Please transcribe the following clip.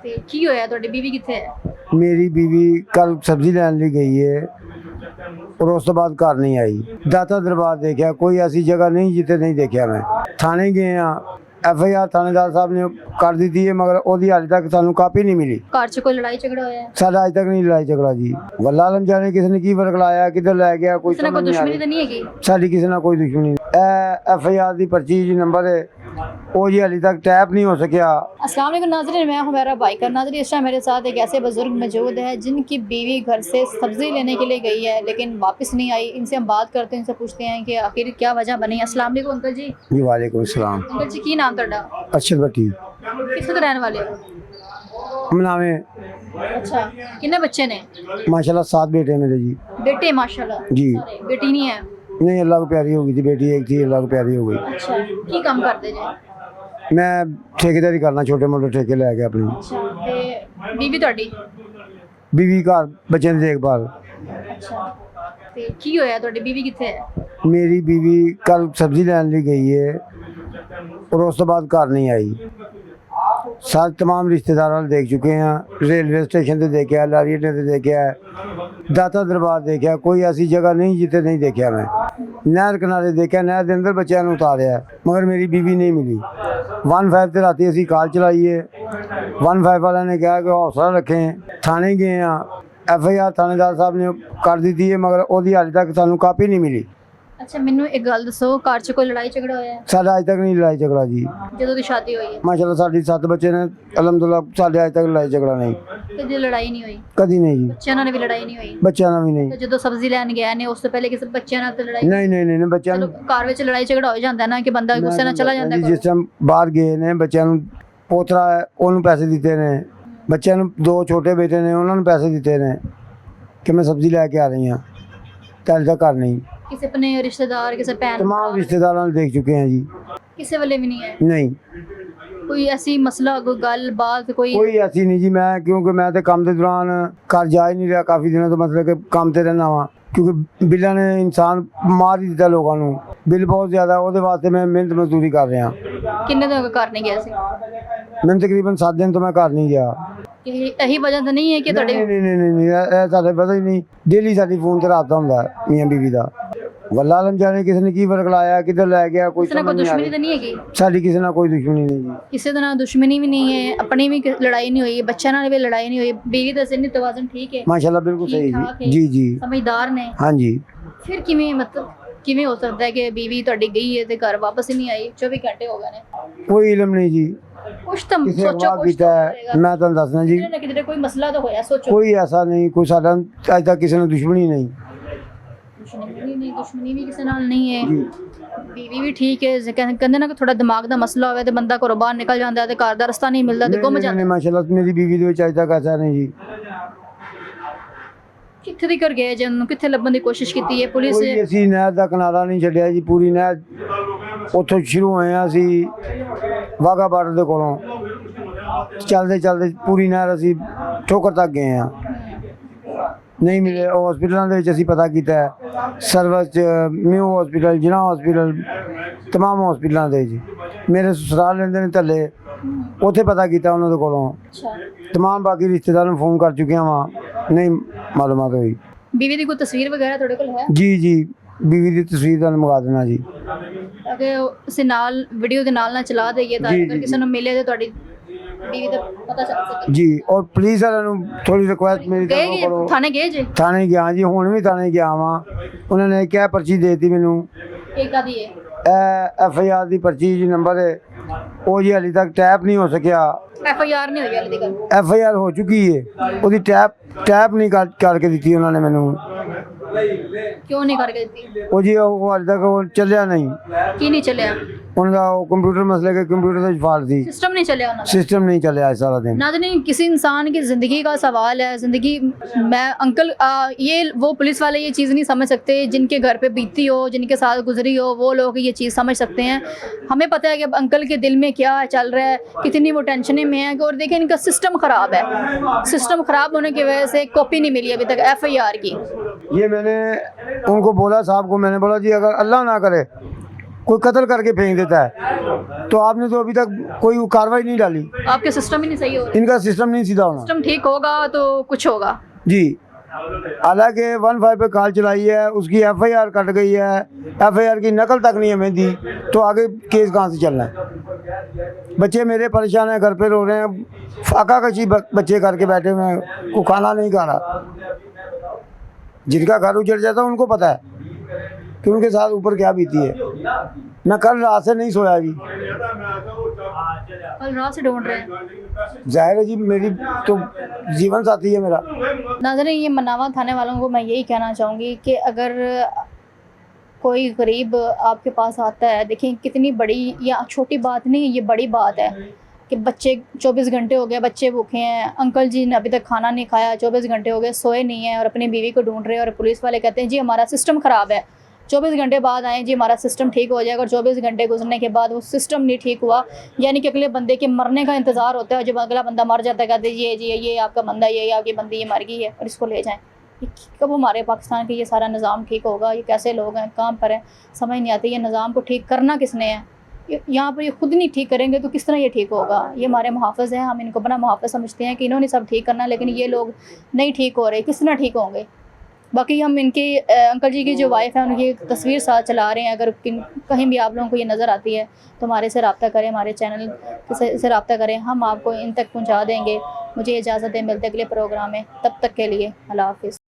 ਤੇ ਕੀ ਹੋਇਆ? ਤੁਹਾਡੀ ਬੀਵੀ ਕਿੱਥੇ ਹੈ? मेरी बीवी कल सब्जी लैन ਲਈ गई है और उस तो बाद घर नहीं आई। दाता दरबार देखा, कोई ऐसी जगह नहीं जिते नहीं देखा। मैं थाने गए हाँ, FIR थानेदार साहब ने कर दी है, मगर ओदी हाले तक सानू कापी नहीं मिली। ਘਰ 'ਚ ਕੋਈ ਲੜਾਈ ਝਗੜਾ ਹੋਇਆ ਹੈ? साडा अज तक नहीं लड़ाई झगड़ा जी। वल्ला आलम जाने किसी ने की फर्क लाया, किधर लै गया, कोई ਕਿਸੇ ਨਾਲ ਕੋਈ समझ नहीं आ ਦੁਸ਼ਮਣੀ रही। ਤਾਂ ਨਹੀਂ ਹੈਗੀ? साडी किसी ਨਾਲ कोई दुश्मनी नहीं। FIR ਦੀ पर्ची जी नंबर है वो जी हाले तक टैप नहीं हो सकिया। अस्सलाम वालेकुम नाज़रीन, मैं हुमैरा बाइकर। नाज़रीन, इस टाइम मेरे साथ एक ऐसे बुजुर्ग मौजूद है जिनकी बीवी घर से सब्ज़ी लेने के लिए गई है लेकिन वापस नहीं आई। इनसे हम बात करते हैं, इनसे पूछते हैं कि आखिर क्या वजह बनी। अस्सलाम वालेकुम अंकल जी। जी वालेकुम सलाम। अंकल जी, की नाम तुहाडा? अरशद भट्टी। किस तरह रहने वाले हो? मनावे अच्छा, कितने बच्चे ने? माशाल्लाह 7 बेटे मेरे जी। बेटे माशाल्लाह जी। सारे। बेटी नहीं है? नहीं, अल्लाह को प्यारी हो गई थी बेटी, एक थी, अल्लाह को प्यारी हो गई। अच्छा, की काम करते जे? मैं ठेकेदारी करना, छोटे मोटे ठेके लै के अपनी। अच्छा, ते बीवी तुहाडी? बीवी घर बच्चों की देखभाल। अच्छा, ते की होया? तुहाडी बीवी कित्थे है? मेरी बीवी कल सब्जी लैन ਲਈ गई है और उस तो बाद घर नहीं आई। सारे तमाम रिश्तेदारों ने देख चुके हैं, रेलवे स्टेशन से देखा, लारी अड्डे से देखा, दाता दरबार देखा, कोई ऐसी जगह नहीं जिते नहीं देखा। मैं नहर किनारे देखा, नहर के अंदर बच्चों ने उतारिया, मगर मेरी बीवी नहीं मिली। 15 से राती असी कॉल चलाई है। 15 वाले ने कहा कि हौसला रखें। थाने गए हाँ, FIR थानेदार साहब ने कर दी है, मगर ओदी हाले तक सानू कापी नहीं मिली। अच्छा, मैनू एक गल दसो, घर 'ਚ कोई लड़ाई झगड़ा होया है? साडा अज तक नहीं लड़ाई झगड़ा जी। ਜਦੋਂ ਦੀ ਸ਼ਾਦੀ ਹੋਈ ਹੈ माशाल्लाह साडी 7 बच्चे ने, अलहमदुल्ला साडे अज तक लड़ाई झगड़ा नहीं, ਤੇ ਜੇ ਲੜਾਈ ਨਹੀਂ ਹੋਈ, कदी नहीं जी। ਬੱਚਿਆਂ ਨਾਲ ਵੀ ਲੜਾਈ ਨਹੀਂ ਹੋਈ? बच्चों ना भी नहीं। ਤੇ ਜਦੋਂ ਸਬਜ਼ੀ ਲੈਣ ਗਿਆ ਨੇ ਉਸ ਤੋਂ ਪਹਿਲੇ ਕਿਸੇ ਬੱਚਿਆਂ ਨਾਲ ਤਾਂ ਲੜਾਈ? नहीं नहीं नहीं बच्चों ਚਲੋ, ਘਰ ਵਿੱਚ ਲੜਾਈ ਝਗੜਾ ਹੋ ਜਾਂਦਾ ਨਾ ਕਿ ਬੰਦਾ ਗੁੱਸੇ ਨਾਲ ਚਲਾ ਜਾਂਦਾ जिस टाइम बाहर गए ने बच्चों पोतरा है ਉਹਨੂੰ पैसे दिते ने, बच्चों 2 छोटे बेटे ने उन्होंने पैसे दिते ने कि मैं सब्जी लैके आ रही हाँ, तो अज तक घर नहीं। ਕਿਸੇ ਆਪਣੇ ਰਿਸ਼ਤੇਦਾਰ, ਕਿਸੇ ਭੈਣ तमाम रिश्तेदारों ने देख चुके हैं जी। ਕਿਸੇ ਵੇਲੇ ਵੀ ਨਹੀਂ ਹੈ? नहीं, ਕੋਈ ਐਸੀ ਮਸਲਾ, ਕੋਈ ਗੱਲ ਬਾਤ, ਕੋਈ? कोई ऐसी नहीं जी। मैं क्योंकि मैं तो काम के दौरान घर जा ही नहीं रहा काफ़ी दिनों तो, मतलब कि काम से रहना वा, क्योंकि बिल्ला ने इंसान मार ही दिता लोगों को, बिल बहुत ज़्यादा, वो वास्ते मैं मेहनत मजदूरी कर रहा। ਕਿੰਨੇ ਦਿਨ ਘਰ ਨਹੀਂ ਗਿਆ ਸੀ? मैं तकरीबन 7 दिन तो मैं घर नहीं गया। ਇਹੀ ਵਜ੍ਹਾ ਤਾਂ ਨਹੀਂ ਹੈ ਕਿ ਤੁਹਾਡੇ? नहीं नहीं नहीं नहीं, ਇਹ ਸਾਡੇ ਪਤਾ ਹੀ ਨਹੀਂ। डेली साडी फोन ते राबता ਹੁੰਦਾ ਮੀਆਂ ਬੀਵੀ ਦਾ। वल्ला आलम जाने किसी ने की फर्क लाया, किधर लै गया, कोई ਕਿਸੇ ਨਾਲ समझ ਕੋਈ नहीं आ ਦੁਸ਼ਮਣੀ रही। ਤਾਂ ਨਹੀਂ ਹੈਗੀ? साडी किसी ਨਾਲ कोई दुश्मनी नहीं जी। ਕਿਸੇ ਦੇ ਨਾਲ ਦੁਸ਼ਮਣੀ ਵੀ ਨਹੀਂ ਹੈ, ਆਪਣੀ ਵੀ ਲੜਾਈ ਨਹੀਂ ਹੋਈ, ਬੱਚਿਆਂ ਨਾਲ ਵੀ ਲੜਾਈ ਨਹੀਂ ਹੋਈ, बीवी ਦਾ ਜ਼ਿਹਨੀ ਤਵਾਜ਼ਨ ਠੀਕ ਹੈ, माशाल्लाह बिल्कुल सही ठीक ठाक है। जी। जी जी ਸਮਝਦਾਰ ਨੇ? हाँ जी। ਫਿਰ ਕਿਵੇਂ, ਮਤਲਬ ਕਿਵੇਂ ਹੋ ਸਕਦਾ ਹੈ ਕਿ बीवी ਤੁਹਾਡੀ ਗਈ ਹੈ ਤੇ ਘਰ ਵਾਪਸ ਹੀ ਨਹੀਂ ਆਈ? 24 ਘੰਟੇ ਹੋ ਗਏ ਨੇ। कोई इलम नहीं जी। ਕੁਛ ਤਾਂ किसी ਸੋਚੋ, अगवा ਕੁਛ किया ਤਾਂ है, ਹੋਏਗਾ। मैं तुहानू दसना जी, ਕਿਤੇ ਨਾ ਕਿਤੇ ਕੋਈ ਮਸਲਾ ਤਾਂ ਹੋਇਆ, ਸੋਚੋ। कोई ऐसा नहीं, कोई साडा अज तक किसी ने दुश्मनी नहीं। ਦੁਸ਼ਮਣੀ ਵੀ ਕਿਸੇ ਨਾਲ ਨਹੀਂ ਹੈ, बीवी ਵੀ ਠੀਕ ਹੈ। ਕਹਿੰਦੇ ਨਾ ਕਿ ਥੋੜਾ ਦਿਮਾਗ ਦਾ ਮਸਲਾ ਹੋਵੇ ਤੇ ਬੰਦਾ ਘਰੋਂ ਬਾਹਰ ਨਿਕਲ ਜਾਂਦਾ ਹੈ ਤੇ ਘਰ ਦਾ ਰਸਤਾ ਨਹੀਂ ਮਿਲਦਾ ਤੇ ਗੁੰਮ ਜਾਂਦਾ। माशाल्लाह मेरी बीवी ਦੇ ਵਿੱਚ ਅਜ ਤੱਕ ऐसा नहीं जी। ਕਿੱਥੇ ਦੀ ਕਰ ਗਏ ਜੇ ਉਹਨੂੰ? ਕਿੱਥੇ ਲੱਭਣ ਦੀ ਕੋਸ਼ਿਸ਼ ਕੀਤੀ ਹੈ ਪੁਲਿਸ? ਕੋਈ ਅਸੀਂ ਨਹਿਰ ਦਾ ਕਿਨਾਰਾ ਨਹੀਂ ਛੱਡਿਆ ਜੀ। ਪੂਰੀ ਨਹਿਰ ਉੱਥੋਂ ਸ਼ੁਰੂ ਹੋਏ ਹਾਂ ਅਸੀਂ ਵਾਘਾ ਬਾਰਡਰ ਦੇ ਕੋਲੋਂ, ਚੱਲਦੇ ਚੱਲਦੇ ਪੂਰੀ ਨਹਿਰ ਅਸੀਂ ਠੋਕਰ ਤੱਕ ਗਏ ਹਾਂ, ਨਹੀਂ ਮਿਲੇ। ਹਸਪੀਟਲਾਂ ਦੇ ਵਿੱਚ ਅਸੀਂ ਪਤਾ ਕੀਤਾ, ਸਰਵਿਸ 'ਚ, ਮਿਊ ਹਸਪੀਟਲ, ਜਿਨਾ ਹਸਪੀਟਲ, तमाम ਹਸਪੀਟਲਾਂ ਦੇ ਜੀ। ਮੇਰੇ ਸਸੁਰਾਲ ਰਹਿੰਦੇ ਨੇ ਥੱਲੇ, ਉੱਥੇ ਪਤਾ ਕੀਤਾ ਉਹਨਾਂ ਦੇ ਕੋਲੋਂ। तमाम बाकी रिश्तेदारों ने फोन कर चुके हैं, वहाँ नहीं मालूमात हुई। बीवी ਦੀ ਕੋਈ ਤਸਵੀਰ ਵਗੈਰਾ ਤੁਹਾਡੇ ਕੋਲ ਹੈ? जी जी, बीवी की तस्वीर ਤੁਹਾਨੂੰ ਮੰਗਾ ਦੇਣਾ ਜੀ। ਅਗਰ ਉਸੇ ਨਾਲ ਵੀਡੀਓ ਦੇ ਨਾਲ ਚਲਾ ਦਈਏ ਤਾਂ ਜੀ, ਅਗਰ ਜੀ, ਕਿਸੇ ਨੂੰ ਮਿਲੇ ਤਾਂ ਤੁਹਾਡੀ बीवी ਦਾ ਪਤਾ ਚੱਲ ਸਕੇ। जी, और पुलिस वालों ਨੂੰ थोड़ी रिक्वेस्ट मेरी ਗਏ तरफों ਜੀ? करो। ਥਾਣੇ ਗਏ ਜੇ? थाने गया जी, ਹੁਣ ਵੀ थाने ਗਿਆ ਵਾਂ। ਉਹਨਾਂ ਨੇ ਕਿਹਾ पर्ची देती ਮੈਨੂੰ, ਇਹ ਕਾਦੀ ਹੈ? FIR ਦੀ पर्ची ਜੀ ਨੰਬਰ ਹੈ, ਉਹ ਜੀ ਹਾਲੇ ਤੱਕ ਟੈਪ ਨਹੀਂ ਹੋ ਸਕਿਆ। FIR ਨਹੀਂ ਹੋਈ ਹਾਲੇ ਤੱਕ? FIR ਹੋ ਚੁੱਕੀ ਹੈ, ਉਹਦੀ ਟੈਪ ਨਹੀਂ ਕਰਕੇ ਦਿੱਤੀ ਉਹਨਾਂ ਨੇ ਮੈਨੂੰ। ਕਿਉਂ ਨਹੀਂ ਕਰਕੇ ਦਿੱਤੀ? ਉਹ ਜੀ ਉਹ ਹਾਲੇ ਤੱਕ ਉਹ ਚੱਲਿਆ ਨਹੀਂ। ਕੀ ਨਹੀਂ ਚੱਲਿਆ? ਉਹਨਾਂ ਦਾ ਉਹ ਕੰप्यूटर मसले के कंप्यूटर ਦਾ ਫਾਲਟ ਸੀ, सिस्टम नहीं चले होना? सिस्टम नहीं चलिਆ सारा दिन। नाज़रीन, किसी इंसान की ज़िंदगी का सवाल है, ज़िंदगी। मैं अंकल ये वो पुलिस वाले ये चीज़ नहीं समझ सकते जिनके घर पे बीती हो, जिनके साथ गुजरी हो, वो लोग ये चीज़ समझ सकते हैं। हमें पता है कि अब अंकल के दिल में क्या चल रहा है, कितनी वो टेंशन में है। और देखें, इनका सिस्टम ख़राब है। सिस्टम ख़राब होने की वजह से कॉपी नहीं मिली अभी तक FIR की। ये मैंने उनको बोला, साहब को मैंने बोला जी अगर अल्लाह ना करे कोई कत्ल करके फेंक देता है। तो आपने तो अभी तक कोई कार्रवाई नहीं डाली। आपके सिस्टम ही नहीं सही हो रहा। इनका सिस्टम नहीं सीधा होना। सिस्टम ठीक होगा तो कुछ होगा जी, हालांकि 15 पे कॉल चलाई है, उसकी FIR कट गई है, FIR की नकल तक नहीं हमें दी, तो आगे केस कहाँ से चलना है। बच्चे मेरे परेशान हैं, घर पे रो रहे हैं, फाका कशी बच्चे करके बैठे हुए हैं, को खाना नहीं खा रहा। जिनका घर उजड़ जाता है उनको पता है कि उनके साथ ऊपर क्या बीती है। मैं कल रात से नहीं सोया जी। कल रात से ढूंढ रहे हैं। जाहिर है जी, मेरी तो जीवन साथी है मेरा। नाज़रीन, ये मनावा थाने वालों को मैं यही कहना चाहूँगी कि अगर कोई गरीब आपके पास आता है, देखें कितनी बड़ी या छोटी बात नहीं, ये बड़ी बात है कि बच्चे 24 घंटे हो गए, बच्चे भूखे हैं, अंकल जी ने अभी तक खाना नहीं खाया, 24 घंटे हो गए, सोए नहीं हैं और अपनी बीवी को ढूंढ रहे हैं। और पुलिस वाले कहते हैं जी हमारा सिस्टम ख़राब है, 24 घंटे बाद आएँ जी हमारा सिस्टम ठीक हो जाएगा। और 24 घंटे गुजरने के बाद वो सिस्टम नहीं ठीक हुआ, यानी कि अगले बंदे के मरने का इंतज़ार होता है। जब अगला बंदा मर जाता है कहते हैं ये आपका बंदा, ये आपकी बंदी, ये मर गई है और इसको ले जाएँ। कब हमारे पाकिस्तान के ये सारा निज़ाम ठीक होगा? ये कैसे लोग हैं, काम पर हैं, समझ नहीं आती। ये निज़ाम को ठीक करना किसने है? यहाँ पर ये खुद नहीं ठीक करेंगे तो किस तरह ये ठीक होगा? ये हमारे मुहाफ़िज़ हैं, हम इनको अपना मुहाफ़िज़ समझते हैं कि इन्होंने सब ठीक करना, लेकिन ये लोग नहीं ठीक हो रहे, किस तरह ठीक होंगे? बाकी हम इनके अंकल जी की जो वाइफ है उनकी तस्वीर साथ चला रहे हैं। अगर कहीं भी आप लोगों को ये नज़र आती है तो हमारे से रब्ता करें, हमारे चैनल से रब्ता करें, हम आपको इन तक पहुंचा देंगे। मुझे इजाज़त दें, मिलते अगले प्रोग्राम में, तब तक के लिए अल्लाह हाफ़िज़।